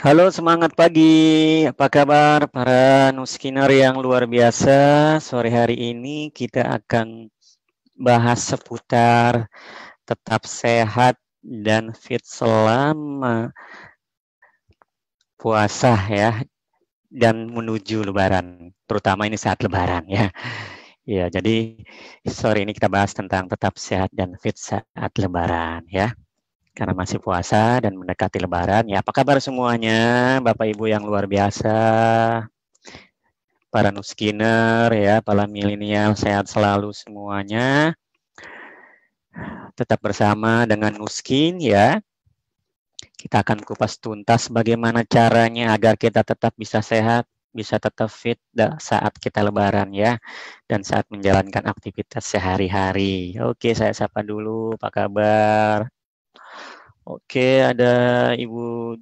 Halo, semangat pagi. Apa kabar para nuskiner yang luar biasa? Sore hari ini kita akan bahas seputar tetap sehat dan fit selama puasa ya dan menuju lebaran, terutama ini saat lebaran ya. Ya, jadi sore ini kita bahas tentang tetap sehat dan fit saat lebaran ya. Karena masih puasa dan mendekati lebaran. Ya, apa kabar semuanya, Bapak Ibu yang luar biasa? Para nuskiner ya, para milenial, sehat selalu semuanya. Tetap bersama dengan Nuskin ya. Kita akan kupas tuntas bagaimana caranya agar kita tetap bisa sehat, bisa tetap fit saat kita lebaran ya, dan saat menjalankan aktivitas sehari-hari. Oke, saya sapa dulu, apa kabar? Oke, ada Ibu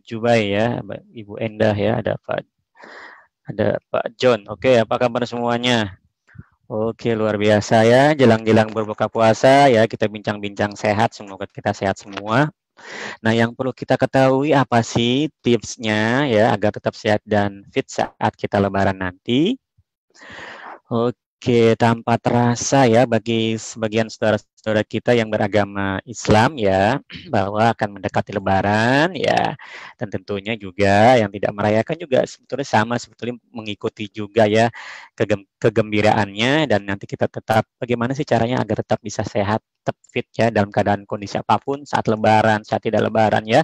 Jubai ya, Ibu Endah ya, ada Pak John. Oke, apa kabar semuanya? Oke, luar biasa ya. Jelang-jelang berbuka puasa ya, kita bincang-bincang sehat. Semoga kita sehat semua. Nah, yang perlu kita ketahui apa sih tipsnya ya agar tetap sehat dan fit saat kita lebaran nanti? Oke, tanpa terasa ya bagi sebagian saudara-saudara kita yang beragama Islam ya, bahwa akan mendekati Lebaran ya, dan tentunya juga yang tidak merayakan juga sebetulnya sama, sebetulnya mengikuti juga ya kegembiraannya, dan nanti kita tetap bagaimana sih caranya agar tetap bisa sehat, tetap fit ya dalam keadaan kondisi apapun saat Lebaran, saat tidak Lebaran ya,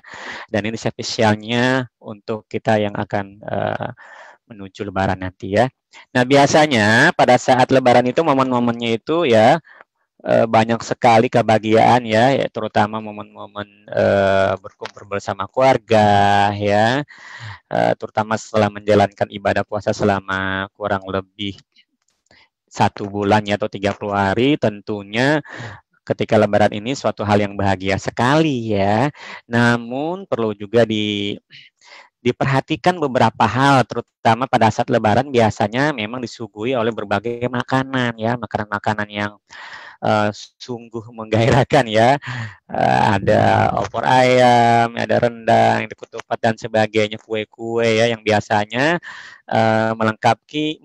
dan ini spesialnya untuk kita yang akan menuju Lebaran nanti ya. Nah, biasanya pada saat Lebaran itu momen-momennya itu ya banyak sekali kebahagiaan ya, ya terutama momen-momen berkumpul bersama keluarga ya, terutama setelah menjalankan ibadah puasa selama kurang lebih 1 bulan ya atau 30 hari, tentunya ketika Lebaran ini suatu hal yang bahagia sekali ya. Namun perlu juga diperhatikan beberapa hal, terutama pada saat Lebaran biasanya memang disuguhi oleh berbagai makanan ya, makanan-makanan yang sungguh menggairahkan ya. Ada opor ayam, ada rendang, ada ketupat dan sebagainya, kue-kue ya yang biasanya melengkapi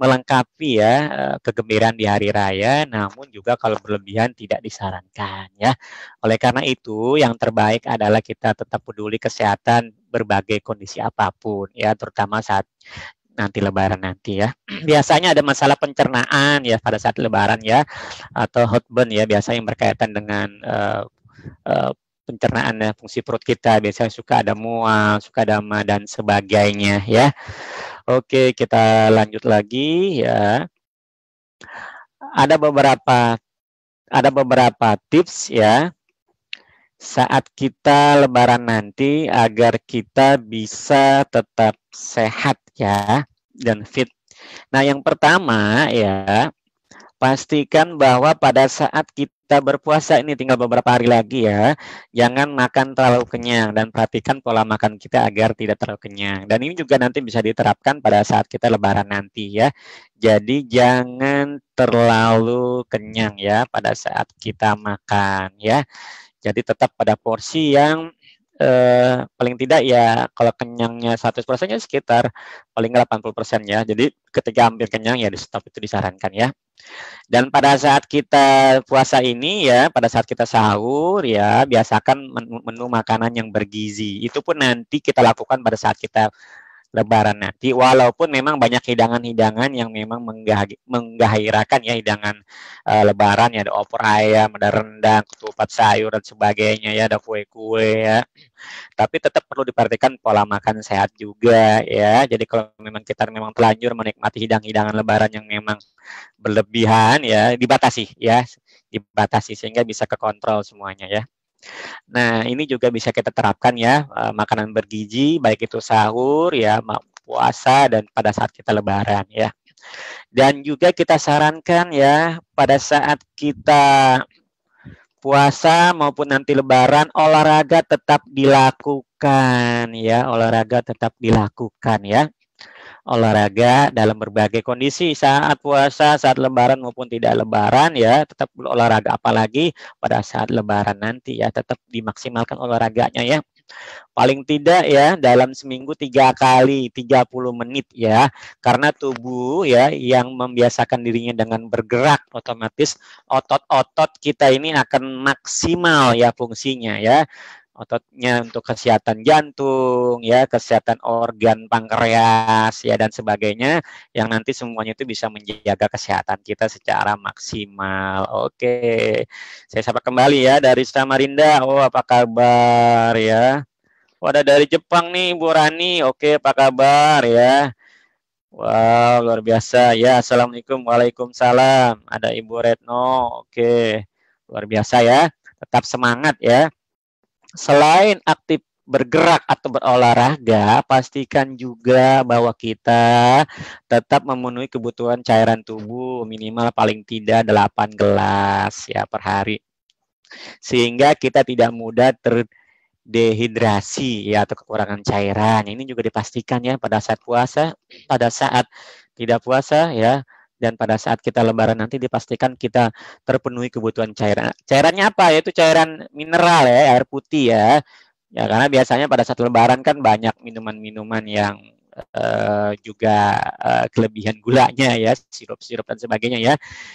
ya kegembiraan di hari raya, namun juga kalau berlebihan tidak disarankan ya. Oleh karena itu, yang terbaik adalah kita tetap peduli kesehatan berbagai kondisi apapun ya, terutama saat nanti lebaran nanti ya. Biasanya ada masalah pencernaan ya pada saat lebaran ya, atau heartburn ya, biasa yang berkaitan dengan uh, pencernaan ya, fungsi perut kita biasanya suka ada mual, suka ada ma dan sebagainya ya. Oke, kita lanjut lagi ya. Ada beberapa tips ya saat kita lebaran nanti agar kita bisa tetap sehat ya dan fit. Nah, yang pertama ya, pastikan bahwa pada saat kita berpuasa ini tinggal beberapa hari lagi ya, jangan makan terlalu kenyang dan perhatikan pola makan kita agar tidak terlalu kenyang. Dan ini juga nanti bisa diterapkan pada saat kita lebaran nanti ya. Jadi jangan terlalu kenyang ya pada saat kita makan ya. Jadi tetap pada porsi yang paling tidak ya kalau kenyangnya 100% ya sekitar paling 80% ya. Jadi ketika hampir kenyang ya di stop, itu disarankan ya. Dan pada saat kita puasa ini ya, pada saat kita sahur ya, biasakan menu makanan yang bergizi. Itu pun nanti kita lakukan pada saat kita Lebaran nanti, walaupun memang banyak hidangan-hidangan yang memang menggairahkan ya, hidangan Lebaran ya, ada opor ayam, ada rendang, ketupat sayur dan sebagainya ya, ada kue-kue ya. Tapi tetap perlu diperhatikan pola makan sehat juga ya. Jadi kalau memang kita memang telanjur menikmati hidangan-hidangan Lebaran yang memang berlebihan ya, dibatasi sehingga bisa kekontrol semuanya ya. Nah, ini juga bisa kita terapkan ya, makanan bergizi, baik itu sahur ya, puasa, dan pada saat kita lebaran ya. Dan juga kita sarankan ya, pada saat kita puasa maupun nanti lebaran, olahraga tetap dilakukan ya, olahraga tetap dilakukan ya. Olahraga dalam berbagai kondisi saat puasa, saat lebaran maupun tidak lebaran ya, tetap olahraga, apalagi pada saat lebaran nanti ya, tetap dimaksimalkan olahraganya ya. Paling tidak ya dalam seminggu 3 kali 30 menit ya. Karena tubuh ya yang membiasakan dirinya dengan bergerak, otomatis otot-otot kita ini akan maksimal ya fungsinya ya. Ototnya untuk kesehatan jantung ya, kesehatan organ pankreas ya dan sebagainya, yang nanti semuanya itu bisa menjaga kesehatan kita secara maksimal. Oke. Saya sapa kembali ya dari Samarinda. Oh, apa kabar ya? Oh, ada dari Jepang nih, Bu Rani. Oke, apa kabar ya? Wow, luar biasa. Ya, Assalamualaikum. Waalaikumsalam. Ada Ibu Retno. Oke, luar biasa ya. Tetap semangat ya. Selain aktif bergerak atau berolahraga, pastikan juga bahwa kita tetap memenuhi kebutuhan cairan tubuh minimal paling tidak 8 gelas ya per hari. Sehingga kita tidak mudah dehidrasi ya atau kekurangan cairan. Ini juga dipastikan ya pada saat puasa, pada saat tidak puasa ya, dan pada saat kita lebaran nanti dipastikan kita terpenuhi kebutuhan cairan. Cairannya apa? Yaitu cairan mineral ya, air putih ya. Ya karena biasanya pada saat lebaran kan banyak minuman-minuman yang juga kelebihan gulanya ya, sirup-sirup dan sebagainya ya.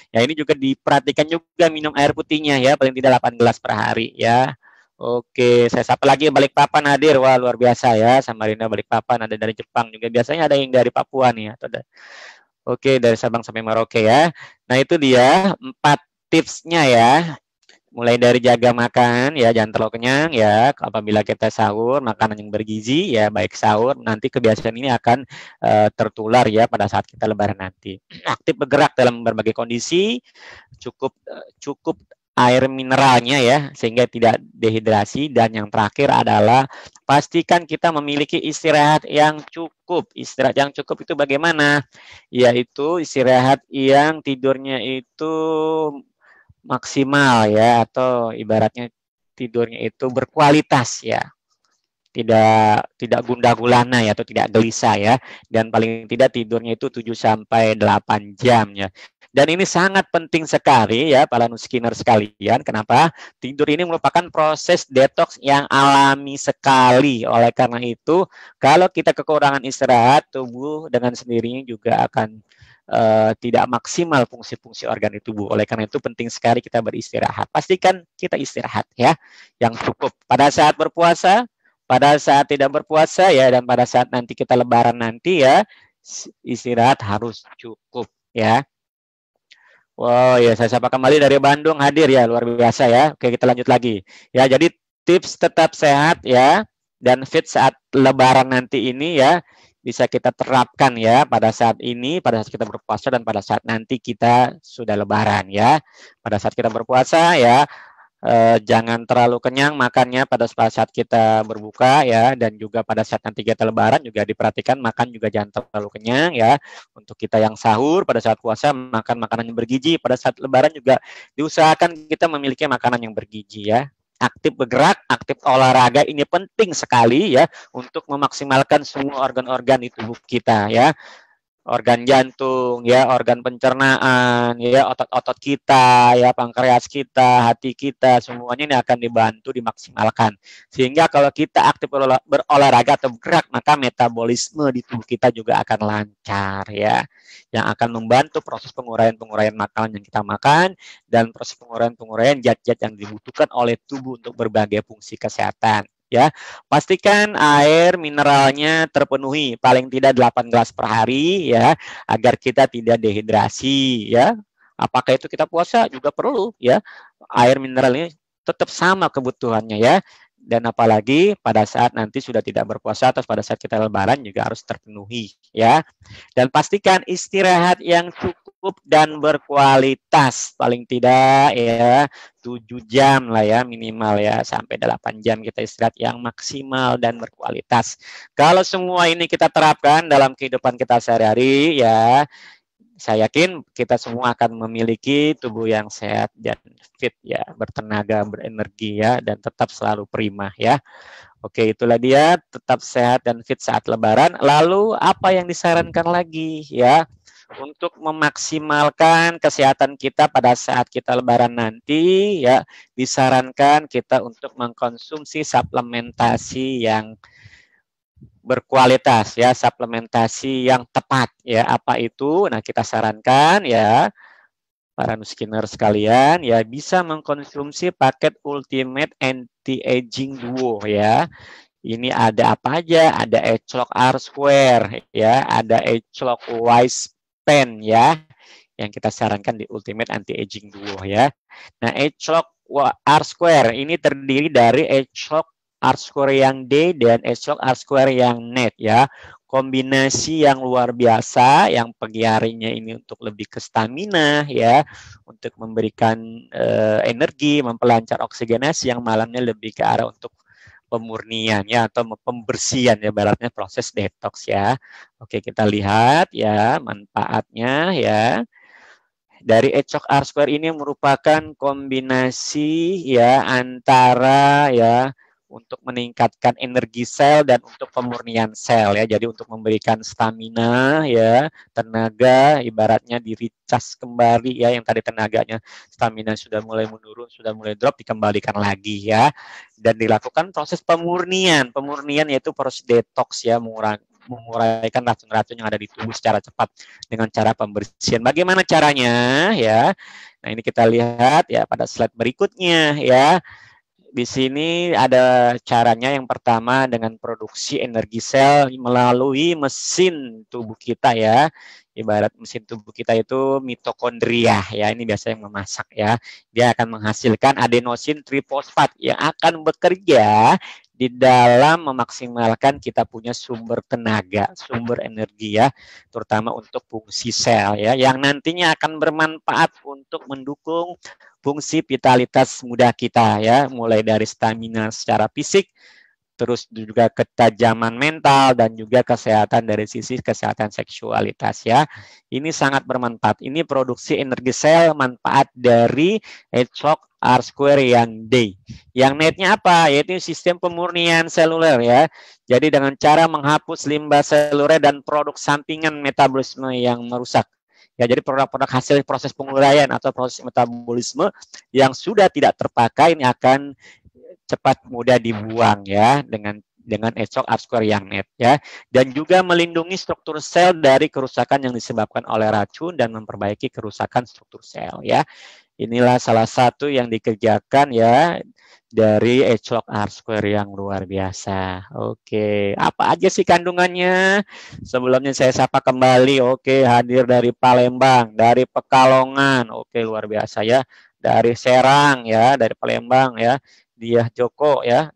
Ya ini juga diperhatikan juga minum air putihnya ya, paling tidak 8 gelas per hari ya. Oke, saya sapa lagi Balikpapan hadir. Wah, luar biasa ya. Samarinda Balikpapan, ada dari Jepang juga. Biasanya ada yang dari Papua nih. Oke, dari Sabang sampai Merauke ya. Nah, itu dia 4 tipsnya ya. Mulai dari jaga makan ya, jangan terlalu kenyang ya. Apabila kita sahur, makanan yang bergizi ya, baik sahur, nanti kebiasaan ini akan tertular ya pada saat kita lebaran nanti. Aktif bergerak dalam berbagai kondisi, cukup air mineralnya ya, sehingga tidak dehidrasi. Dan yang terakhir adalah pastikan kita memiliki istirahat yang cukup. Istirahat yang cukup itu bagaimana? Yaitu istirahat yang tidurnya itu maksimal ya, atau ibaratnya tidurnya itu berkualitas ya, tidak gundah gulana ya, atau tidak gelisah ya, dan paling tidak tidurnya itu 7 sampai 8 jam ya. Dan ini sangat penting sekali ya para nuskiner sekalian. Kenapa? Tidur ini merupakan proses detox yang alami sekali. Oleh karena itu, kalau kita kekurangan istirahat, tubuh dengan sendirinya juga akan tidak maksimal fungsi-fungsi organ di tubuh. Oleh karena itu penting sekali kita beristirahat. Pastikan kita istirahat ya, yang cukup. Pada saat berpuasa, pada saat tidak berpuasa ya, dan pada saat nanti kita lebaran nanti ya, istirahat harus cukup ya. Wow ya, saya sapa kembali dari Bandung hadir ya, luar biasa ya. Oke, kita lanjut lagi. Ya, jadi tips tetap sehat ya dan fit saat lebaran nanti ini ya bisa kita terapkan ya pada saat ini, pada saat kita berpuasa dan pada saat nanti kita sudah lebaran ya. Pada saat kita berpuasa ya, jangan terlalu kenyang makannya pada saat kita berbuka ya, dan juga pada saat nanti kita lebaran juga diperhatikan makan juga jangan terlalu kenyang ya. Untuk kita yang sahur pada saat puasa makan makanan yang bergizi, pada saat lebaran juga diusahakan kita memiliki makanan yang bergizi ya. Aktif bergerak, aktif olahraga ini penting sekali ya untuk memaksimalkan semua organ-organ di tubuh kita ya. Organ jantung ya, organ pencernaan ya, otot-otot kita ya, pankreas kita, hati kita, semuanya ini akan dibantu dimaksimalkan. Sehingga kalau kita aktif berolahraga atau bergerak, maka metabolisme di tubuh kita juga akan lancar ya, yang akan membantu proses penguraian makanan yang kita makan dan proses penguraian zat-zat yang dibutuhkan oleh tubuh untuk berbagai fungsi kesehatan ya. Pastikan air mineralnya terpenuhi paling tidak 8 gelas per hari ya, agar kita tidak dehidrasi ya. Apakah itu kita puasa juga perlu ya, air mineralnya tetap sama kebutuhannya ya. Dan apalagi pada saat nanti sudah tidak berpuasa atau pada saat kita lebaran juga harus terpenuhi ya. Dan pastikan istirahat yang cukup dan berkualitas, paling tidak ya 7 jam lah ya minimal ya, sampai 8 jam kita istirahat yang maksimal dan berkualitas. Kalau semua ini kita terapkan dalam kehidupan kita sehari-hari ya, saya yakin kita semua akan memiliki tubuh yang sehat dan fit ya, bertenaga, berenergi ya, dan tetap selalu prima ya. Oke, itulah dia, tetap sehat dan fit saat lebaran. Lalu apa yang disarankan lagi ya? untuk memaksimalkan kesehatan kita pada saat kita lebaran nanti ya, disarankan kita untuk mengkonsumsi suplementasi yang berkualitas ya, suplementasi yang tepat ya. Apa itu? Nah, kita sarankan ya para nuskinner sekalian ya bisa mengkonsumsi paket Ultimate Anti-Aging Duo ya. Ini ada apa aja? Ada Eclok R Square ya, ada Eclok Wise Pen ya, yang kita sarankan di Ultimate Anti-Aging Duo ya. Nah, Eclok R Square ini terdiri dari Eclok R Square yang D dan Eclok R Square yang net ya. Kombinasi yang luar biasa, yang pagi harinya ini untuk lebih ke stamina ya, untuk memberikan energi, memperlancar oksigenasi, yang malamnya lebih ke arah untuk pemurnian ya, atau pembersihan ya, baratnya proses detox ya. Oke, kita lihat ya manfaatnya ya. Dari Eclok R Square ini merupakan kombinasi ya antara ya untuk meningkatkan energi sel dan untuk pemurnian sel ya. Jadi untuk memberikan stamina ya, tenaga, ibaratnya di recharge kembali ya, yang tadi tenaganya stamina sudah mulai menurun, sudah mulai drop, dikembalikan lagi ya. Dan dilakukan proses pemurnian. Pemurnian yaitu proses detox ya, menguraikan racun-racun yang ada di tubuh secara cepat dengan cara pembersihan. Bagaimana caranya ya? Nah, ini kita lihat ya pada slide berikutnya ya. Di sini ada caranya. Yang pertama dengan produksi energi sel melalui mesin tubuh kita ya. Ibarat mesin tubuh kita itu mitokondria ya. Ini biasa yang memasak ya. Dia akan menghasilkan adenosin trifosfat yang akan bekerja di dalam memaksimalkan kita punya sumber tenaga, sumber energi ya, terutama untuk fungsi sel ya, yang nantinya akan bermanfaat untuk mendukung fungsi vitalitas muda kita ya, mulai dari stamina secara fisik, terus juga ketajaman mental, dan juga kesehatan dari sisi kesehatan seksualitas ya. Ini sangat bermanfaat. Ini produksi energi sel manfaat dari Eclok R Square yang D. Yang netnya apa? Yaitu sistem pemurnian seluler ya. Jadi dengan cara menghapus limbah seluler dan produk sampingan metabolisme yang merusak. Ya, jadi produk-produk hasil proses penguraian atau proses metabolisme yang sudah tidak terpakai ini akan cepat mudah dibuang ya dengan Eclok R Square yang net ya, dan juga melindungi struktur sel dari kerusakan yang disebabkan oleh racun dan memperbaiki kerusakan struktur sel ya. Inilah salah satu yang dikerjakan ya dari Eclok R Square yang luar biasa. Oke, apa aja sih kandungannya? Sebelumnya saya sapa kembali. Oke, hadir dari Palembang, dari Pekalongan. Oke, luar biasa ya. Dari Serang ya, dari Palembang ya. Diah Joko ya,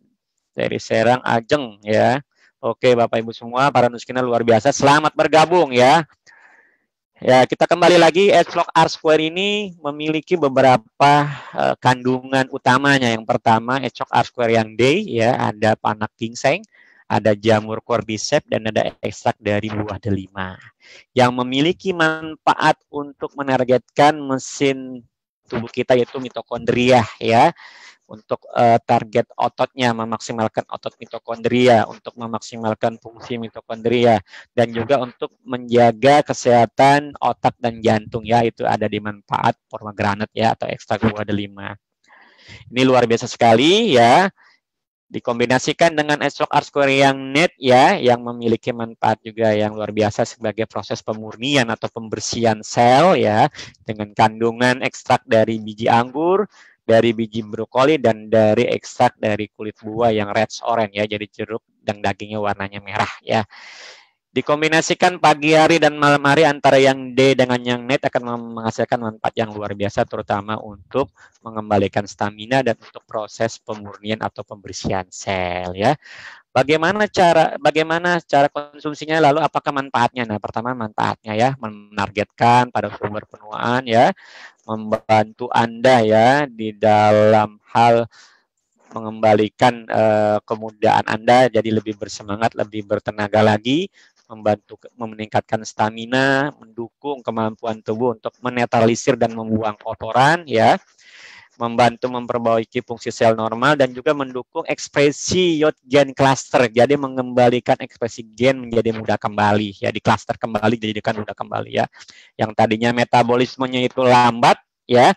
dari Serang Ajeng ya. Oke, Bapak Ibu semua, para nuskina luar biasa, selamat bergabung ya. Ya, kita kembali lagi. Eclok R Square ini memiliki beberapa kandungan utamanya. Yang pertama, Eclok R Square yang D ya, ada panak ginseng, ada jamur cordyceps, dan ada ekstrak dari buah delima yang memiliki manfaat untuk menargetkan mesin tubuh kita yaitu mitokondria ya, untuk target ototnya, memaksimalkan otot mitokondria, untuk memaksimalkan fungsi mitokondria, dan juga untuk menjaga kesehatan otak dan jantung ya, itu ada di manfaat pomegranate ya atau ekstrak buah delima. Ini luar biasa sekali ya. Dikombinasikan dengan Eclok R Square yang net ya, yang memiliki manfaat juga yang luar biasa sebagai proses pemurnian atau pembersihan sel ya, dengan kandungan ekstrak dari biji anggur, dari biji brokoli, dan dari ekstrak dari kulit buah yang red orange ya, jadi jeruk dan dagingnya warnanya merah ya. Dikombinasikan pagi hari dan malam hari antara yang D dengan yang net akan menghasilkan manfaat yang luar biasa, terutama untuk mengembalikan stamina dan untuk proses pemurnian atau pembersihan sel ya. Bagaimana cara konsumsinya, lalu apakah manfaatnya? Nah, pertama manfaatnya ya, menargetkan pada sumber penuaan ya, membantu Anda ya di dalam hal mengembalikan kemudaan Anda jadi lebih bersemangat, lebih bertenaga lagi, membantu meningkatkan stamina, mendukung kemampuan tubuh untuk menetralisir dan membuang kotoran ya. membantu memperbaiki fungsi sel normal, dan juga mendukung ekspresi ion gen cluster. Jadi mengembalikan ekspresi gen menjadi mudah kembali, ya, di cluster kembali, dijadikan mudah kembali, ya. Yang tadinya metabolismenya itu lambat, ya,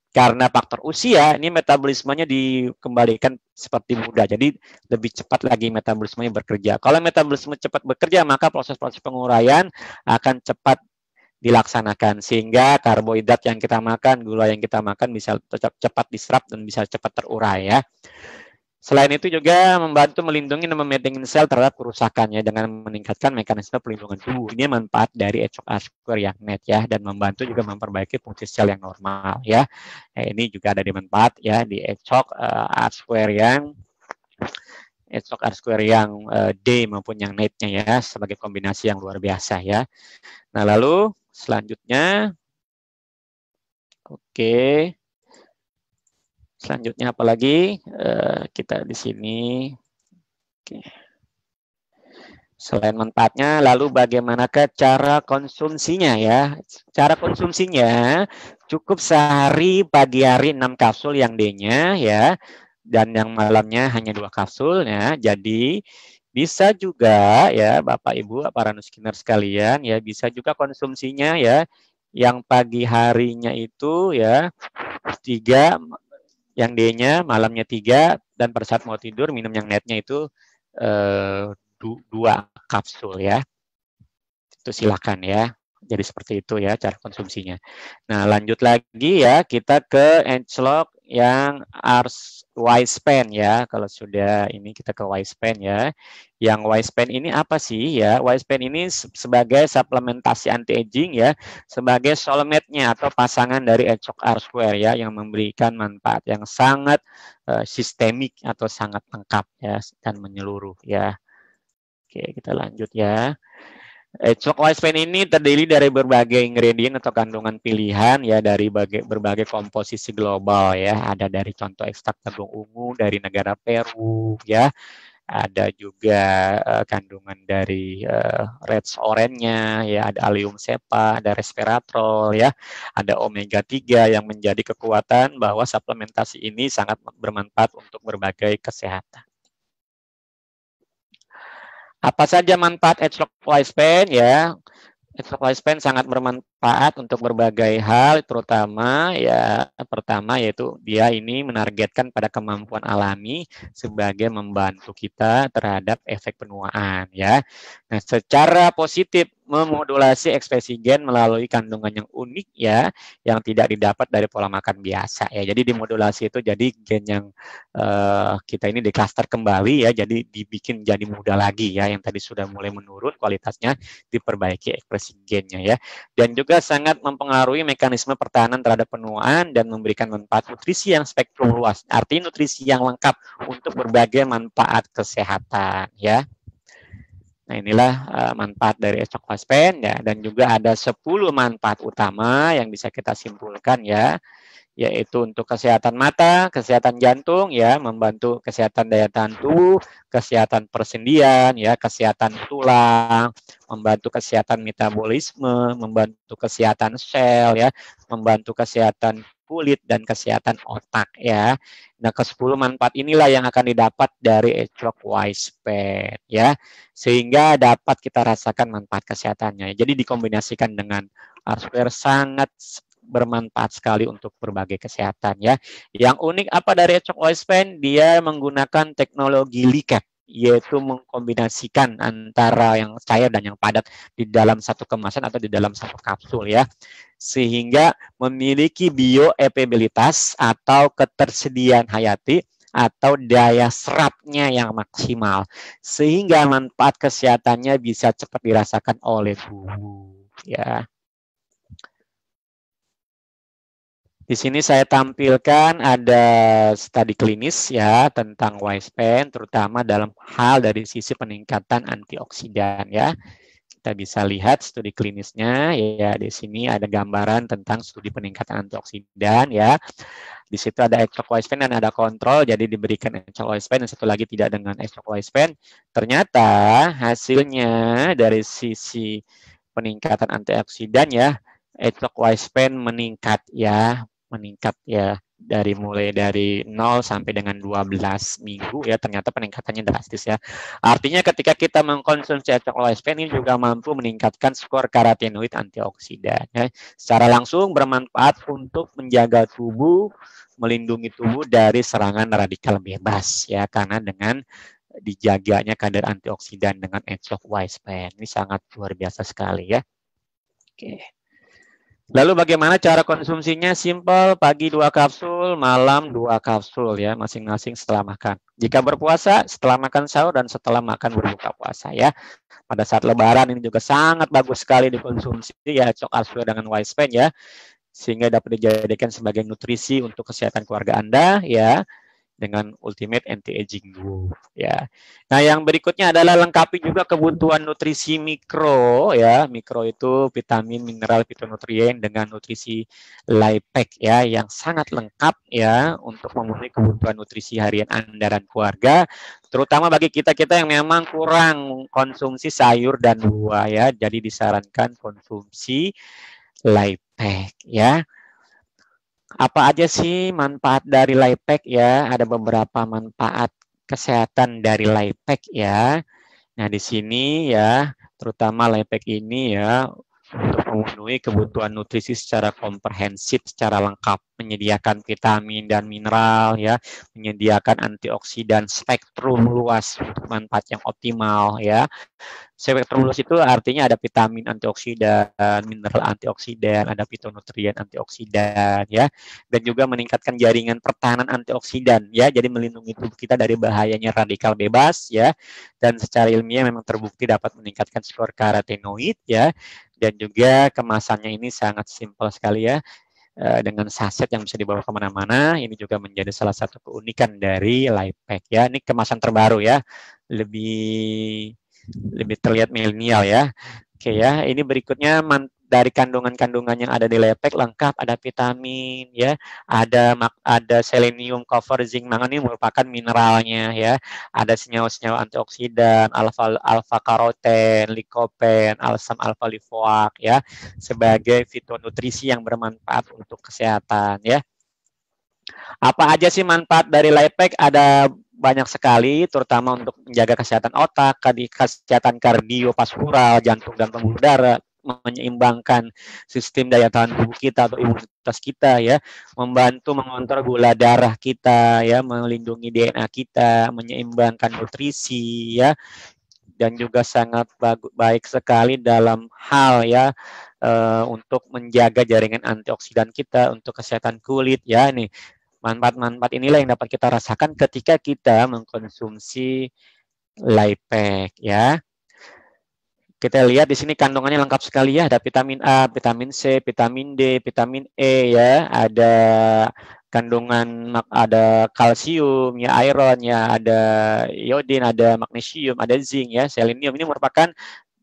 karena faktor usia, ini metabolismenya dikembalikan seperti muda. Jadi lebih cepat lagi metabolismenya bekerja. Kalau metabolisme cepat bekerja, maka proses-proses penguraian akan cepat dilaksanakan, sehingga karbohidrat yang kita makan, gula yang kita makan bisa cepat diserap dan bisa cepat terurai, ya. Selain itu juga membantu melindungi dan memaintain sel terhadap kerusakannya dengan meningkatkan mekanisme pelindungan tubuh. Ini manfaat dari ECOG R-square yang net, ya, dan membantu juga memperbaiki fungsi sel yang normal, ya. Ini juga ada di manfaat, ya, di ECOG R-square yang D maupun yang net-nya, ya, sebagai kombinasi yang luar biasa, ya. Nah, lalu selanjutnya, oke. Selanjutnya apa lagi? Kita di sini. Oke. Selain manfaatnya, lalu bagaimanakah cara konsumsinya, ya? Cara konsumsinya cukup sehari pagi hari 6 kapsul yang D-nya, ya, dan yang malamnya hanya 2 kapsul, ya. Jadi bisa juga, ya, Bapak Ibu para nuskiner sekalian, ya, bisa juga konsumsinya, ya, yang pagi harinya itu, ya, 3, yang D-nya malamnya 3, dan pada saat mau tidur minum yang net-nya itu 2 kapsul, ya. Itu silakan, ya. Jadi seperti itu, ya, cara konsumsinya. Nah, lanjut lagi, ya, kita ke ECOG yang Wispan, ya. Kalau sudah ini kita ke Wispan, ya. Yang Wispan ini apa sih, ya? Wispan ini sebagai suplementasi anti-aging, ya, sebagai soulmate-nya atau pasangan dari ECOG R-square, ya, yang memberikan manfaat yang sangat sistemik atau sangat lengkap, ya, dan menyeluruh, ya. Oke, kita lanjut, ya. ECOG Wispan ini terdiri dari berbagai ingredient atau kandungan pilihan, ya, dari berbagai komposisi global, ya. Ada dari contoh ekstrak jagung ungu dari negara Peru, ya. Ada juga kandungan dari red orange-nya, ya, ada allium cepa, ada resveratrol, ya. Ada omega 3 yang menjadi kekuatan bahwa suplementasi ini sangat bermanfaat untuk berbagai kesehatan. Apa saja manfaat ECOG Wispan, ya? ECOG Wispan sangat bermanfaat untuk berbagai hal, terutama, ya, pertama yaitu dia ini menargetkan pada kemampuan alami sebagai membantu kita terhadap efek penuaan, ya. Nah, secara positif memodulasi ekspresi gen melalui kandungan yang unik, ya, yang tidak didapat dari pola makan biasa, ya. Jadi dimodulasi itu jadi gen yang kita ini diklaster kembali, ya, jadi dibikin jadi muda lagi, ya, yang tadi sudah mulai menurun kualitasnya diperbaiki ekspresi gennya, ya. Dan juga sangat mempengaruhi mekanisme pertahanan terhadap penuaan dan memberikan manfaat nutrisi yang spektrum luas. Artinya nutrisi yang lengkap untuk berbagai manfaat kesehatan, ya. Nah, inilah manfaat dari ECOG Wispan, ya, dan juga ada 10 manfaat utama yang bisa kita simpulkan, ya, yaitu untuk kesehatan mata, kesehatan jantung, ya, membantu kesehatan daya tahan tubuh, kesehatan persendian, ya, kesehatan tulang, membantu kesehatan metabolisme, membantu kesehatan sel, ya, membantu kesehatan kulit dan kesehatan otak, ya. Nah, ke-10 manfaat inilah yang akan didapat dari ECOG Wispan, ya, sehingga dapat kita rasakan manfaat kesehatannya. Jadi dikombinasikan dengan R-square sangat bermanfaat sekali untuk berbagai kesehatan, ya. Yang unik apa dari ECOG Wispan? Dia menggunakan teknologi liquid, yaitu mengkombinasikan antara yang cair dan yang padat di dalam satu kemasan atau di dalam satu kapsul, ya, sehingga memiliki bioavailabilitas atau ketersediaan hayati atau daya serapnya yang maksimal, sehingga manfaat kesehatannya bisa cepat dirasakan oleh tubuh, ya. Di sini saya tampilkan ada studi klinis, ya, tentang Wispan, terutama dalam hal dari sisi peningkatan antioksidan, ya. Kita bisa lihat studi klinisnya, ya. Di sini ada gambaran tentang studi peningkatan antioksidan, ya. Di situ ada ECOG Wispan dan ada kontrol, jadi diberikan ECOG Wispan dan satu lagi tidak dengan ECOG Wispan. Ternyata hasilnya dari sisi peningkatan antioksidan, ya, ECOG Wispan meningkat, ya. mulai dari 0 sampai dengan 12 minggu ya, ternyata peningkatannya drastis ya. Artinya ketika kita mengkonsumsi ECOK OSP ini juga mampu meningkatkan skor karotenoid antioksidan ya. Secara langsung bermanfaat untuk menjaga tubuh, melindungi tubuh dari serangan radikal bebas ya, karena dengan dijaganya kadar antioksidan dengan ECOK OSP. Ini sangat luar biasa sekali ya. Oke. Lalu bagaimana cara konsumsinya? Simple, pagi 2 kapsul, malam 2 kapsul ya, masing-masing setelah makan. Jika berpuasa, setelah makan sahur dan setelah makan berbuka puasa ya. Pada saat lebaran ini juga sangat bagus sekali dikonsumsi ya, ECOK ASP dengan Wispan ya, sehingga dapat dijadikan sebagai nutrisi untuk kesehatan keluarga Anda ya, dengan Ultimate Anti-Aging Duo ya. Nah, yang berikutnya adalah lengkapi juga kebutuhan nutrisi mikro ya. Mikro itu vitamin, mineral, fitonutrien dengan nutrisi Lifepack ya, yang sangat lengkap ya untuk memenuhi kebutuhan nutrisi harian Anda dan keluarga, terutama bagi kita-kita yang memang kurang konsumsi sayur dan buah ya. Jadi disarankan konsumsi Lifepack ya. Apa aja sih manfaat dari Lifepack ya? Ada beberapa manfaat kesehatan dari Lifepack ya. Nah, di sini ya, terutama Lifepack ini ya, untuk memenuhi kebutuhan nutrisi secara komprehensif, secara lengkap, menyediakan vitamin dan mineral ya, menyediakan antioksidan spektrum luas untuk manfaat yang optimal ya. Spektrum luas itu artinya ada vitamin antioksidan, mineral antioksidan, ada fitonutrien antioksidan ya, dan juga meningkatkan jaringan pertahanan antioksidan ya, jadi melindungi tubuh kita dari bahayanya radikal bebas ya, dan secara ilmiah memang terbukti dapat meningkatkan skor karotenoid ya, dan juga kemasannya ini sangat simpel sekali ya, dengan saset yang bisa dibawa kemana-mana. Ini juga menjadi salah satu keunikan dari Lifepack ya. Ini kemasan terbaru ya, lebih terlihat milenial ya. Oke ya, ini berikutnya dari kandungan-kandungan yang ada di Lifepack lengkap, ada vitamin ya, ada selenium, cover, zinc, mangan, ini merupakan mineralnya ya. Ada senyawa-senyawa antioksidan, alfa karoten, likopen, alsam alfa lifoak ya, sebagai fitonutrisi yang bermanfaat untuk kesehatan ya. Apa aja sih manfaat dari Lifepack? Ada banyak sekali, terutama untuk menjaga kesehatan otak, kesehatan kardiovaskular, jantung dan pembuluh darah, menyeimbangkan sistem daya tahan tubuh kita atau imunitas kita ya, membantu mengontrol gula darah kita ya, melindungi DNA kita, menyeimbangkan nutrisi ya, dan juga sangat baik sekali dalam hal ya, untuk menjaga jaringan antioksidan kita, untuk kesehatan kulit ya. Nih, manfaat-manfaat inilah yang dapat kita rasakan ketika kita mengkonsumsi Lifepack ya. Kita lihat di sini kandungannya lengkap sekali ya, ada vitamin A, vitamin C, vitamin D, vitamin E ya, ada kandungan, ada kalsium ya, iron ya, ada iodin, ada magnesium, ada zinc ya, selenium. Ini merupakan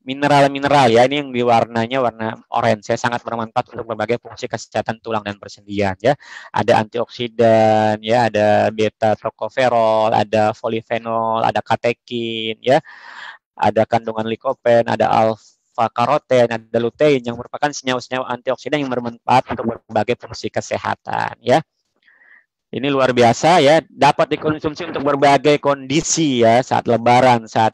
mineral-mineral ya, ini yang warnanya warna orange ya, sangat bermanfaat untuk berbagai fungsi kesehatan tulang dan persendian ya. Ada antioksidan ya, ada beta tocopherol, ada polifenol, ada katekin ya, ada kandungan likopen, ada alfa karoten, ada lutein yang merupakan senyawa-senyawa antioksidan yang bermanfaat untuk berbagai fungsi kesehatan ya. Ini luar biasa ya, dapat dikonsumsi untuk berbagai kondisi ya, saat lebaran, saat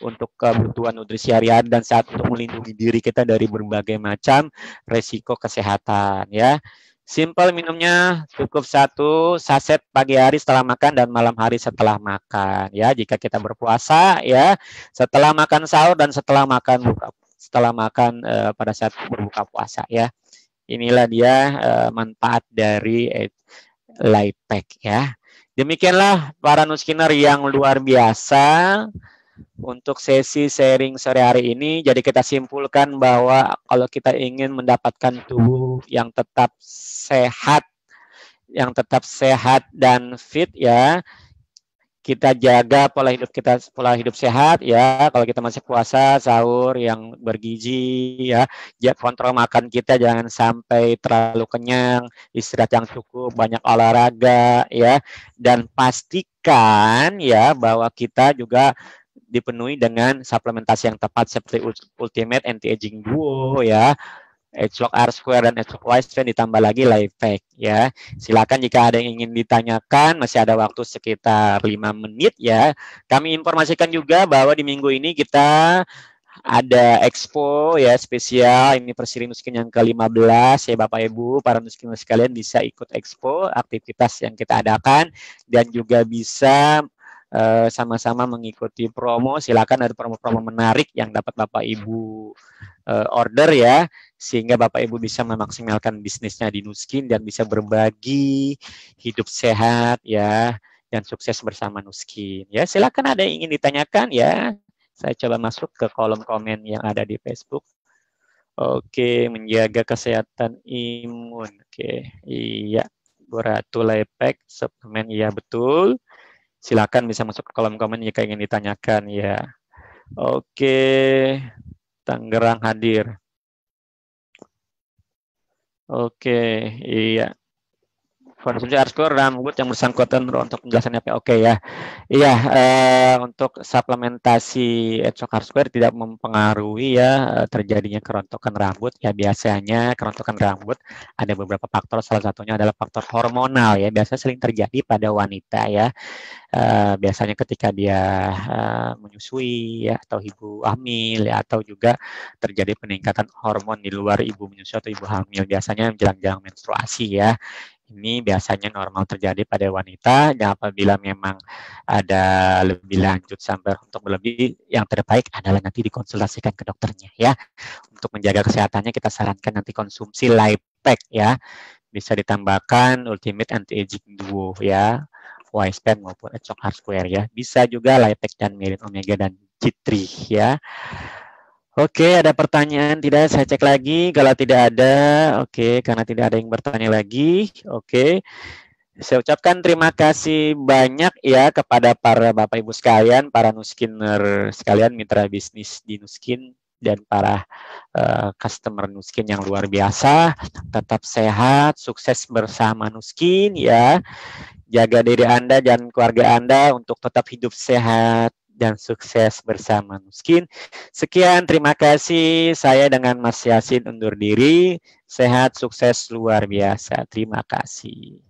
untuk kebutuhan nutrisi harian, dan saat untuk melindungi diri kita dari berbagai macam resiko kesehatan ya. Simple minumnya, cukup 1 saset pagi hari setelah makan dan malam hari setelah makan ya. Jika kita berpuasa ya, setelah makan sahur dan setelah makan pada saat berbuka puasa ya. Inilah dia manfaat dari Lifepack ya. Demikianlah para nuskiner yang luar biasa untuk sesi sharing sore hari ini. Jadi kita simpulkan bahwa kalau kita ingin mendapatkan tubuh yang tetap sehat dan fit ya, kita jaga pola hidup sehat ya. Kalau kita masih puasa, sahur yang bergizi ya, kontrol makan kita, jangan sampai terlalu kenyang, istirahat yang cukup, banyak olahraga ya, dan pastikan ya bahwa kita juga dipenuhi dengan suplementasi yang tepat seperti Ultimate Anti-Aging Duo ya, H-log R-square dan H-log Y-square ditambah lagi Lifehack ya. Silakan jika ada yang ingin ditanyakan, masih ada waktu sekitar 5 menit ya. Kami informasikan juga bahwa di minggu ini kita ada expo ya spesial anniversary Nuskin yang ke-15 ya Bapak Ibu, para Nuskin sekalian bisa ikut expo, aktivitas yang kita adakan dan juga bisa sama-sama mengikuti promo. Silakan, ada promo-promo menarik yang dapat Bapak Ibu order ya, sehingga Bapak Ibu bisa memaksimalkan bisnisnya di Nuskin dan bisa berbagi hidup sehat ya dan sukses bersama Nuskin. Ya, silakan ada yang ingin ditanyakan ya. Saya coba masuk ke kolom komen yang ada di Facebook. Oke, menjaga kesehatan imun. Oke, iya. Boratu Lepek, suplemen, iya betul. Silakan bisa masuk ke kolom komen jika ingin ditanyakan ya. Oke, Tangerang hadir. Oke, iya. Konsumsi R-square rambut yang bersangkutan untuk penjelasannya apa? Oke ya. Iya, untuk suplementasi H-log R-square tidak mempengaruhi ya terjadinya kerontokan rambut. Ya biasanya kerontokan rambut ada beberapa faktor, salah satunya adalah faktor hormonal ya. Biasanya sering terjadi pada wanita ya. Biasanya ketika dia menyusui ya, atau ibu hamil ya, atau juga terjadi peningkatan hormon di luar ibu menyusui atau ibu hamil. Biasanya menjelang-jelang menstruasi ya. Ini biasanya normal terjadi pada wanita, dan apabila memang ada lebih lanjut sampai untuk berlebih, yang terbaik adalah nanti dikonsultasikan ke dokternya ya. Untuk menjaga kesehatannya kita sarankan nanti konsumsi Lifehack ya. Bisa ditambahkan Ultimate Anti-Aging Duo ya, Y-span maupun H-log R-square ya. Bisa juga Lifehack dan Mirin Omega dan G3 ya. Oke, ada pertanyaan tidak? Saya cek lagi. Kalau tidak ada, oke, karena tidak ada yang bertanya lagi, oke. Saya ucapkan terima kasih banyak ya kepada para Bapak Ibu sekalian, para Nuskiner sekalian, mitra bisnis di Nuskin, dan para customer Nuskin yang luar biasa. Tetap sehat, sukses bersama Nuskin ya. Jaga diri Anda dan keluarga Anda untuk tetap hidup sehat dan sukses bersama Nuskin. Sekian, terima kasih. Saya dengan Mas Yasin undur diri. Sehat, sukses luar biasa. Terima kasih.